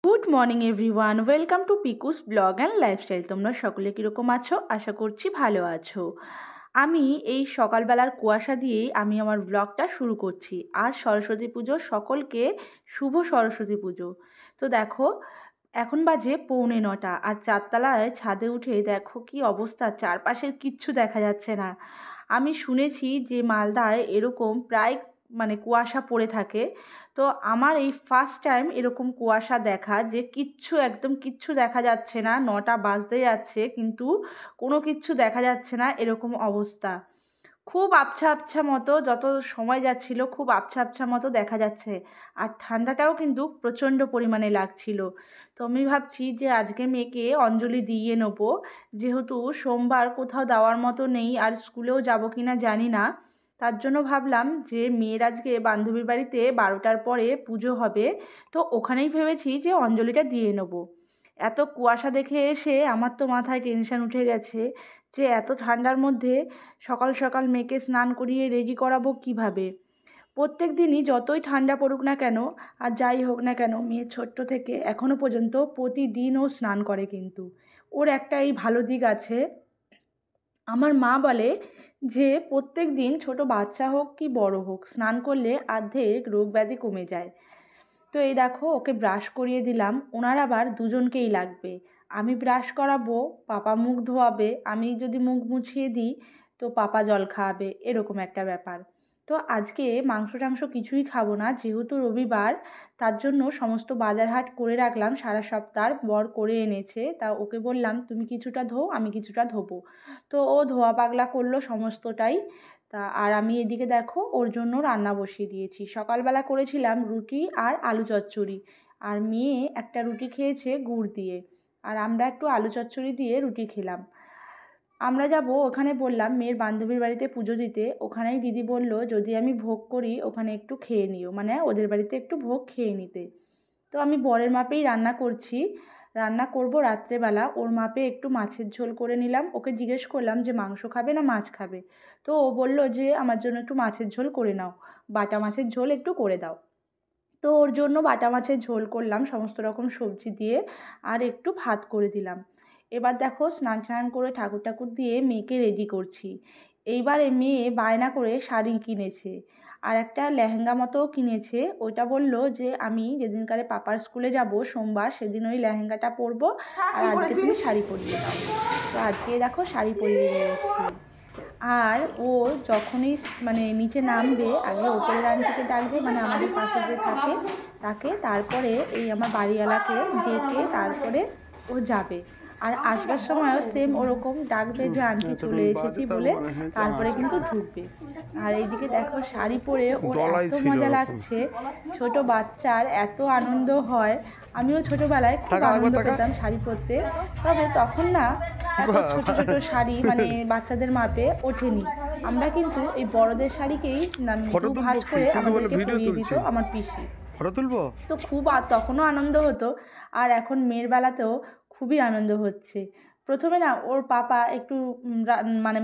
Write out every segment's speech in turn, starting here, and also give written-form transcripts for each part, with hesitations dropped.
Good morning everyone, welcome to পিকুস blog and lifestyle. তোমরা সকলে কীরকম আছো? আশা করছি ভালো আছো। আমি এই সকালবেলার কুয়াশা দিয়েই আমি আমার ব্লগটা শুরু করছি। আজ সরস্বতী পুজো, সকলকে শুভ সরস্বতী পুজো। তো দেখো, এখন বাজে 8:45 আর চারতলায় ছাদে উঠে দেখো কি অবস্থা, চারপাশের কিচ্ছু দেখা যাচ্ছে না। আমি শুনেছি যে মালদায় এরকম প্রায় কুয়াশা পড়ে থাকে। তো আমার এই ফার্স্ট টাইম এরকম কুয়াশা দেখা, যে একদম কিচ্ছু দেখা যাচ্ছে না। 9টা বাজতে যাচ্ছে কিন্তু কোনো কিচ্ছু দেখা যাচ্ছে না, এরকম অবস্থা। খুব আবছা আবছা মতো, যত সময় যাচ্ছিল খুব আবছা আবছা মতো দেখা যাচ্ছে। আর ঠান্ডাটাও কিন্তু প্রচণ্ড পরিমাণে লাগছিল। তো আমি ভাবছি যে আজকে মেয়েকে অঞ্জলি দিয়ে নেবো, যেহেতু সোমবার কোথাও দেওয়ার মতো নেই, আর স্কুলেও যাবো কিনা জানি না। তার জন্য ভাবলাম যে মেয়ের আজকে বান্ধবীর বাড়িতে 12টার পরে পুজো হবে, তো ওখানেই ভেবেছি যে অঞ্জলিটা দিয়ে নেবো। এত কুয়াশা দেখে এসে আমার তো মাথায় টেনশন উঠে গেছে যে এত ঠান্ডার মধ্যে সকাল সকাল মেয়েকে স্নান করিয়ে রেডি করাবো কিভাবে। প্রত্যেক দিনই যতই ঠান্ডা পড়ুক না কেন আর যাই হোক না কেন, মেয়ে ছোট্ট থেকে এখনও পর্যন্ত প্রতিদিন ও স্নান করে। কিন্তু ওর একটা এই ভালো দিক আছে, আমার মা বলে যে প্রত্যেক দিন ছোট বাচ্চা হোক কি বড় হোক, স্নান করলে অর্ধেক রোগ ব্যাধি কমে যায়। তো এই দেখো, ওকে ব্রাশ করিয়ে দিলাম। ওনার আবার দুজনকেই লাগবে। আমি ব্রাশ করাবো, পাপা মুখ ধোয়াবে, আমি যদি মুখ মুছিয়ে দিই তো পাপা জল খাওয়াবে, এরকম একটা ব্যাপার। তো আজকে মাংস টাংস কিছুই খাবো না, যেহেতু রবিবার। তার জন্য সমস্ত বাজার হাট করে রাখলাম, সারা সপ্তাহ বর করে এনেছে। তা ওকে বললাম তুমি কিছুটা ধো, আমি কিছুটা ধোবো। তো ও ধোয়া পাগলা করলো সমস্তটাই। তা আর আমি এদিকে দেখো ওর জন্য রান্না বসিয়ে দিয়েছি। সকালবেলা করেছিলাম রুটি আর আলু চচ্চড়ি, আর মেয়ে একটা রুটি খেয়েছে গুড় দিয়ে, আর আমরা একটু আলু চচ্চড়ি দিয়ে রুটি খেলাম। আমরা যাব ওখানে, বললাম মেয়ের বান্ধবীর বাড়িতে পুজো দিতে। ওখানেই দিদি বলল যদি আমি ভোগ করি ওখানে একটু খেয়ে নিও, মানে ওদের বাড়িতে একটু ভোগ খেয়ে নিতে। তো আমি বরের মাপেই রান্না করছি, রান্না করব রাত্রেবেলা। ওর মাপে একটু মাছের ঝোল করে নিলাম। ওকে জিজ্ঞেস করলাম যে মাংস খাবে না মাছ খাবে, তো ও বলল যে আমার জন্য একটু মাছের ঝোল করে নাও, বাটা মাছের ঝোল একটু করে দাও। তো ওর জন্য বাটা মাছের ঝোল করলাম সমস্ত রকম সবজি দিয়ে, আর একটু ভাত করে দিলাম। এবার দেখো স্নান টান করে ঠাকুর ঠাকুর দিয়ে মেয়েকে রেডি করছি। এইবারে মেয়ে বায়না করে শাড়ি কিনেছে, আর একটা লেহেঙ্গা মতোও কিনেছে। ওইটা বলল যে আমি যেদিনকারে পাপার স্কুলে যাব সোমবার, সেদিন ওই লেহেঙ্গাটা পরবো, আর আজকে তুমি শাড়ি পরিয়ে দাও। তো আজকে দেখো শাড়ি পরিয়ে দিয়েছি। আর ও যখনই নিচে নামবে, আগে ওপরের আন্টিকে ডাকবে, মানে আমাদের পাশে যে থাকে তাকে, তারপরে এই আমার বাড়িওয়ালাকে ডেকে তারপরে ও যাবে। আর আসবার সময়ও সেম ওরকম ডাকবে যে আন্টি চলে এসেছি বলে, তারপরে কিন্তু ঢুকবে। আর এইদিকে দেখো শাড়ি পরে ওর এত মজা লাগছে, ছোট বাচ্চার এত আনন্দ হয়। আমিও ছোটবেলায় খুব আনন্দ পেতাম শাড়ি পরতে, তবে তখন না এত ছোট ছোট শাড়ি বাচ্চাদের মাপে ওঠেনি। আমরা কিন্তু এই বড়দের শাড়িকেই ভাঁজ করে আমাদেরকে পরিয়ে দিত আমার পিসি। ফটো তুলবো তো খুব তখনও আনন্দ হতো, আর এখন মেয়ের বেলাতেও খুবই আনন্দ হচ্ছে। প্রথমে না ওর পাপা একটু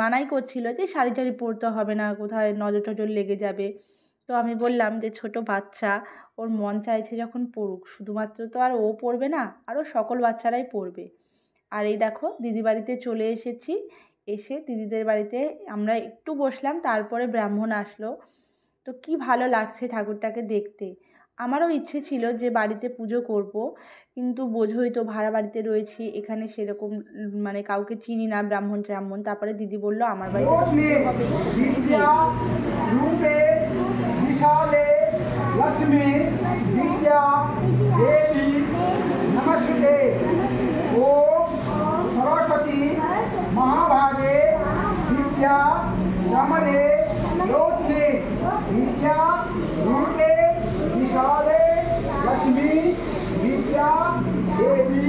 মানাই করছিল যে শাড়ি টাড়ি পরতে হবে না, কোথায় নজর টজর লেগে যাবে। তো আমি বললাম যে ছোট বাচ্চা, ওর মন চাইছে যখন পড়ুক, শুধুমাত্র তো আর ও পড়বে না, আরও সকল বাচ্চারাই পড়বে। আর এই দেখো দিদি বাড়িতে চলে এসেছি। এসে দিদিদের বাড়িতে আমরা একটু বসলাম, তারপরে ব্রাহ্মণ আসলো। তো কি ভালো লাগছে ঠাকুরটাকে দেখতে। আমারও ইচ্ছে ছিল যে বাড়িতে পুজো করব, কিন্তু বোঝোই তো ভাড়া বাড়িতে রয়েছি, এখানে সেরকম কাউকে চিনি না, ব্রাহ্মণ ট্রাহ্মণ। তারপরে দিদি বলল আমার বাড়িতে তো পুজো হবেই, ওখানেই দিয়ে সরস্বতী মহাভাগে বিদ্যা রমণে লোটনে বিদ্যা রূপে বিশালে লক্ষ্মী বিদ্যা দেবী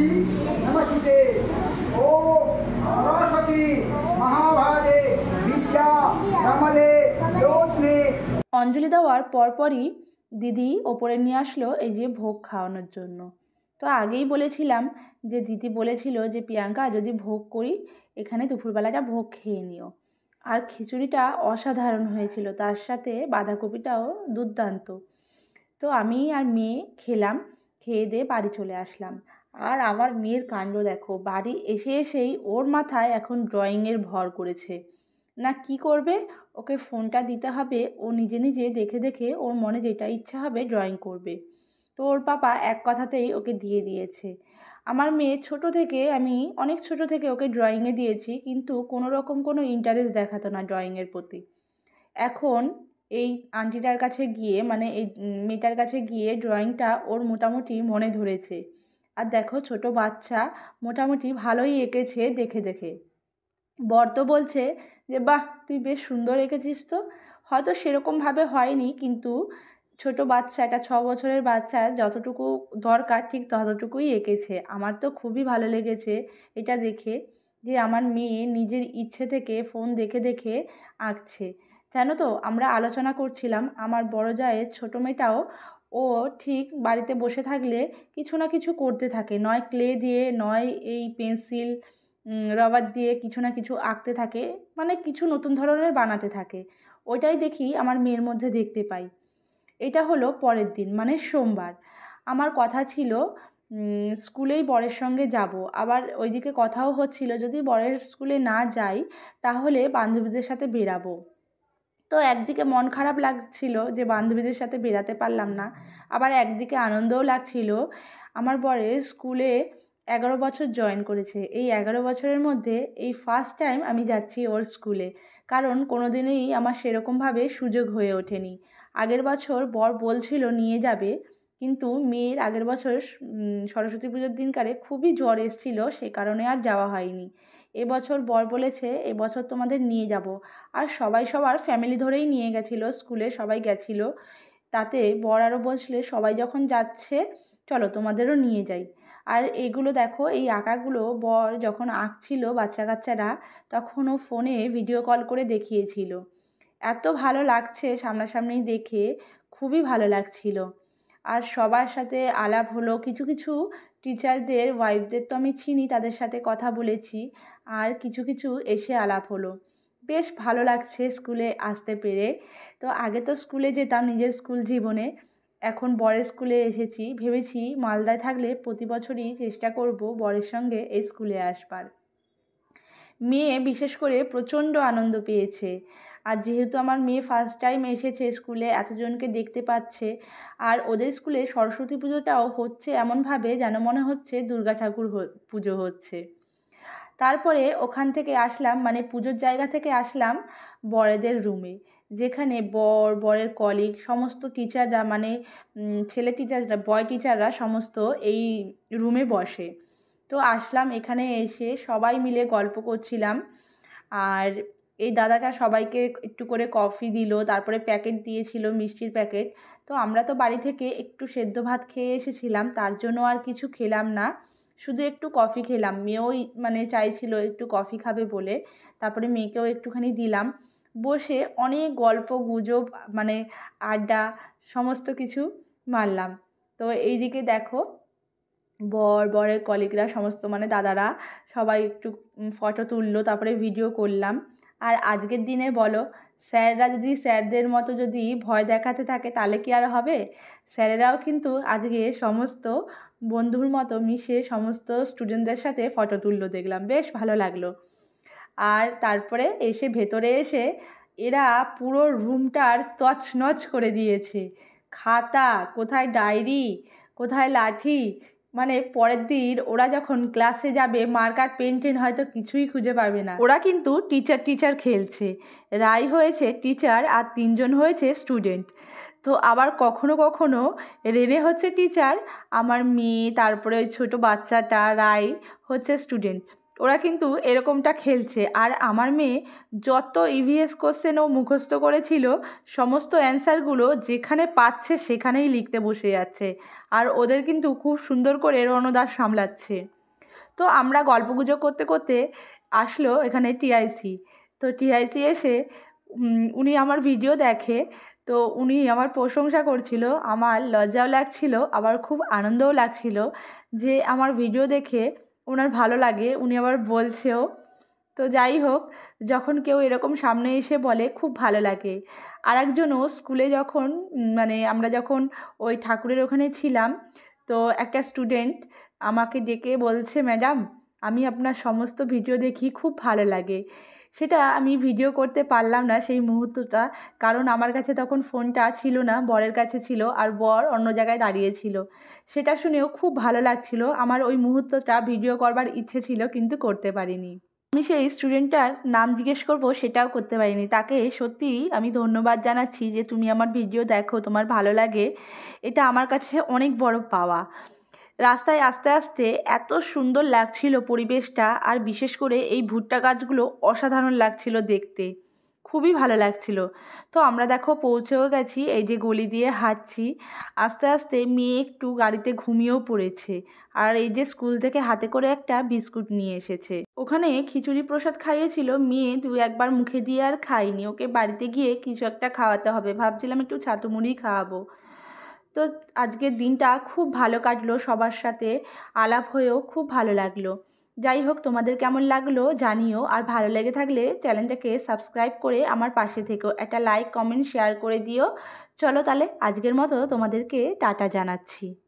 নমস্তে। ও সরস্বতী মহাভাগে বিদ্যা রমণে লোটনে। অঞ্জলি দেওয়ার পরপরই দিদি ওপরে নিয়ে আসলো এই যে ভোগ খাওয়ানোর জন্য। তো আগেই বলেছিলাম যে দিদি বলেছিল যে প্রিয়াঙ্কা যদি ভোগ করি এখানে দুপুরবেলাটা ভোগ খেয়ে নিও। আর খিচুড়িটা অসাধারণ হয়েছিল, তার সাথে বাঁধাকপিটাও দুর্দান্ত। তো আমি আর মেয়ে খেলাম। খেয়ে দিয়ে বাড়ি চলে আসলাম। আর আমার মেয়ের কাণ্ড দেখো, বাড়ি এসে এসেই ওর মাথায় এখন ড্রয়িংয়ের ভর করেছে। না কি করবে, ওকে ফোনটা দিতে হবে, ও নিজে নিজে দেখে দেখে ওর মনে যেটা ইচ্ছা হবে ড্রয়িং করবে। তো ওর পাপা এক কথাতেই ওকে দিয়ে দিয়েছে। আমার মেয়ে ছোট থেকে, আমি অনেক ছোট থেকে ওকে ড্রয়িংয়ে দিয়েছি, কিন্তু কোনো রকম কোনো ইন্টারেস্ট দেখাতো না ড্রয়িংয়ের প্রতি। এখন এই আন্টিটার কাছে গিয়ে, মানে এই মেয়েটার কাছে গিয়ে ড্রয়িংটা ওর মোটামুটি মনে ধরেছে। আর দেখো ছোট বাচ্চা মোটামুটি ভালোই এঁকেছে দেখে দেখে। বর তো বলছে যে বাহ, তুই বেশ সুন্দর এঁকেছিস তো। হয়তো সেরকমভাবে হয়নি, কিন্তু ছোট বাচ্চা, একটা 6 বছরের বাচ্চা যতটুকু দরকার ঠিক ততটুকুই এঁকেছে। আমার তো খুবই ভালো লেগেছে এটা দেখে, যে আমার মেয়ে নিজের ইচ্ছে থেকে ফোন দেখে দেখে আঁকছে। জানো তো, আমরা আলোচনা করছিলাম, আমার বড় জায়ের ছোট মেয়েটাও, ও ঠিক বাড়িতে বসে থাকলে কিছু না কিছু করতে থাকে, নয় ক্লে দিয়ে, নয় এই পেন্সিল রবার দিয়ে কিছু না কিছু আঁকতে থাকে, মানে কিছু নতুন ধরনের বানাতে থাকে। ওইটাই দেখি আমার মেয়ের মধ্যে দেখতে পাই। এটা হলো পরের দিন, মানে সোমবার। আমার কথা ছিল স্কুলেই বরের সঙ্গে যাব। আবার ওইদিকে কথাও হচ্ছিল যদি বরের স্কুলে না যাই তাহলে বান্ধবীদের সাথে বেরাবো। তো একদিকে মন খারাপ লাগছিল যে বান্ধবীদের সাথে বেরাতে পারলাম না, আবার একদিকে আনন্দও লাগছিল। আমার বরের স্কুলে 11 বছর জয়েন করেছে। এই 11 বছরের মধ্যে এই ফার্স্ট টাইম আমি যাচ্ছি ওর স্কুলে, কারণ কোনো দিনই আমার সেরকমভাবে সুযোগ হয়ে ওঠেনি। আগের বছর বর বলছিল নিয়ে যাবে, কিন্তু মেয়ের আগের বছর সরস্বতী পুজোর দিনকারে খুবই জ্বর এসেছিল, সে কারণে আর যাওয়া হয়নি। এবছর বর বলেছে এবছর তোমাদের নিয়ে যাব। আর সবাই সবার ফ্যামিলি ধরেই নিয়ে গেছিলো, স্কুলে সবাই গেছিলো। তাতে বর আরও বলছিল সবাই যখন যাচ্ছে চলো তোমাদেরও নিয়ে যাই। আর এগুলো দেখো, এই আঁকাগুলো বর যখন আঁকছিল বাচ্চা কাচ্চারা, তখন ও ফোনে ভিডিও কল করে দেখিয়েছিল। এত ভালো লাগছে সামনাসামনি দেখে, খুবই ভালো লাগছিল। আর সবার সাথে আলাপ হলো, কিছু কিছু টিচারদের ওয়াইফদের তো আমি চিনি, তাদের সাথে কথা বলেছি। আর কিছু কিছু এসে আলাপ হলো, বেশ ভালো লাগছে স্কুলে আসতে পেরে। তো আগে তো স্কুলে যেতাম নিজের স্কুল জীবনে, এখন বরের স্কুলে এসেছি, ভেবেছি মালদায় থাকলে প্রতি বছরই চেষ্টা করব বরের সঙ্গে এই স্কুলে আসবার। মেয়ে বিশেষ করে প্রচণ্ড আনন্দ পেয়েছে। আর যেহেতু আমার মেয়ে ফার্স্ট টাইম এসেছে স্কুলে, এতজনকে দেখতে পাচ্ছে, আর ওদের স্কুলে সরস্বতী পুজোটাও হচ্ছে এমনভাবে যেন মনে হচ্ছে দুর্গা ঠাকুর পুজো হচ্ছে। তারপরে ওখান থেকে আসলাম, মানে পুজোর জায়গা থেকে আসলাম বড়দের রুমে, যেখানে বরের কলিগ সমস্ত টিচাররা, মানে ছেলে টিচাররা, বয় টিচাররা সমস্ত এই রুমে বসে। তো আসলাম, এখানে এসে সবাই মিলে গল্প করছিলাম। আর এই দাদাটা সবাইকে একটু করে কফি দিল, তারপরে প্যাকেট দিয়েছিল, মিষ্টির প্যাকেট। তো আমরা তো বাড়ি থেকে একটু সেদ্ধ ভাত খেয়ে এসেছিলাম, তার জন্য আর কিছু খেলাম না, শুধু একটু কফি খেলাম। মেয়েও মানে চাইছিল একটু কফি খাবে বলে, তারপরে মেয়েকেও একটুখানি দিলাম। বসে অনেক গল্প গুজব, মানে আড্ডা, সমস্ত কিছু মারলাম। তো এইদিকে দেখো, বরের কলিগরা সমস্ত, মানে দাদারা সবাই একটু ফটো তুললো, তারপরে ভিডিও করলাম। আর আজকের দিনে বলো, স্যাররা যদি স্যারদের মতো যদি ভয় দেখাতে থাকে তাহলে কি আর হবে? স্যারেরাও কিন্তু আজকে সমস্ত বন্ধুর মতো মিশে সমস্ত স্টুডেন্টদের সাথে ফটো তুললো, দেখলাম বেশ ভালো লাগলো। আর তারপরে এসে ভেতরে এসে এরা পুরো রুমটার তছনছ করে দিয়েছে। খাতা কোথায়, ডায়েরি কোথায়, লাঠি, মানে পরের দিন ওরা যখন ক্লাসে যাবে মার্কার পেন টেন হয়তো কিছুই খুঁজে পাবে না। ওরা কিন্তু টিচার খেলছে, রাই হয়েছে টিচার আর 3জন হয়েছে স্টুডেন্ট। তো আবার কখনো কখনো রেনে হচ্ছে টিচার, আমার মেয়ে, তারপরে ওই ছোটো বাচ্চাটা রাই হচ্ছে স্টুডেন্ট। ওরা কিন্তু এরকমটা খেলছে। আর আমার মেয়ে যত ইভিএস কোশ্চেন ও মুখস্থ করেছিল সমস্ত অ্যান্সারগুলো যেখানে পাচ্ছে সেখানেই লিখতে বসে যাচ্ছে। আর ওদের কিন্তু খুব সুন্দর করে রণদাস সামলাচ্ছে। তো আমরা গল্পগুজব করতে করতে আসলো এখানে টিআইসি। তো টিআইসি এসে উনি আমার ভিডিও দেখে, তো উনি আমার প্রশংসা করছিল। আমার লজ্জাও লাগছিল, আবার খুব আনন্দও লাগছিল যে আমার ভিডিও দেখে ওনার ভালো লাগে, উনি আবার বলছেও। তো যাই হোক, যখন কেউ এরকম সামনে এসে বলে খুব ভালো লাগে। আর একজনও স্কুলে যখন, মানে আমরা যখন ওই ঠাকুরের ওখানে ছিলাম, তো একটা স্টুডেন্ট আমাকে ডেকে বলছে, ম্যাডাম আমি আপনার সমস্ত ভিডিও দেখি, খুব ভালো লাগে। সেটা আমি ভিডিও করতে পারলাম না সেই মুহূর্তটা, কারণ আমার কাছে তখন ফোনটা ছিল না, বরের কাছে ছিল, আর বর অন্য জায়গায় দাঁড়িয়ে ছিল। সেটা শুনেও খুব ভালো লাগছিল। আমার ওই মুহূর্তটা ভিডিও করবার ইচ্ছে ছিল, কিন্তু করতে পারিনি। আমি সেই স্টুডেন্টটার নাম জিজ্ঞেস করব সেটাও করতে পারিনি। তাকে সত্যিই আমি ধন্যবাদ জানাচ্ছি যে তুমি আমার ভিডিও দেখো, তোমার ভালো লাগে, এটা আমার কাছে অনেক বড় পাওয়া। রাস্তায় আস্তে আস্তে এত সুন্দর লাগছিল পরিবেশটা, আর বিশেষ করে এই ভুট্টা গাছগুলো অসাধারণ লাগছিল দেখতে, খুবই ভালো লাগছিল। তো আমরা দেখো পৌঁছেও গেছি, এই যে গলি দিয়ে হাঁটছি। আস্তে আস্তে মেয়ে একটু গাড়িতে ঘুমিয়েও পড়েছে, আর এই যে স্কুল থেকে হাতে করে একটা বিস্কুট নিয়ে এসেছে। ওখানে খিচুড়ি প্রসাদ খাইয়েছিল, মেয়ে দু একবার মুখে দিয়ে আর খাইনি, ওকে বাড়িতে গিয়ে কিছু একটা খাওয়াতে হবে, ভাবছিলাম একটু ছাতু মুড়ি খাওয়াবো। তো আজকের দিনটা খুব ভালো কাটলো, সবার সাথে আলাপ হয়েও খুব ভালো লাগলো। যাই হোক, তোমাদের কেমন লাগলো জানিও, আর ভালো লেগে থাকলে চ্যানেলটাকে সাবস্ক্রাইব করে আমার পাশে থেকো, একটা লাইক কমেন্ট শেয়ার করে দিও। চলো তাহলে আজকের মতো তোমাদেরকে টাটা জানাচ্ছি।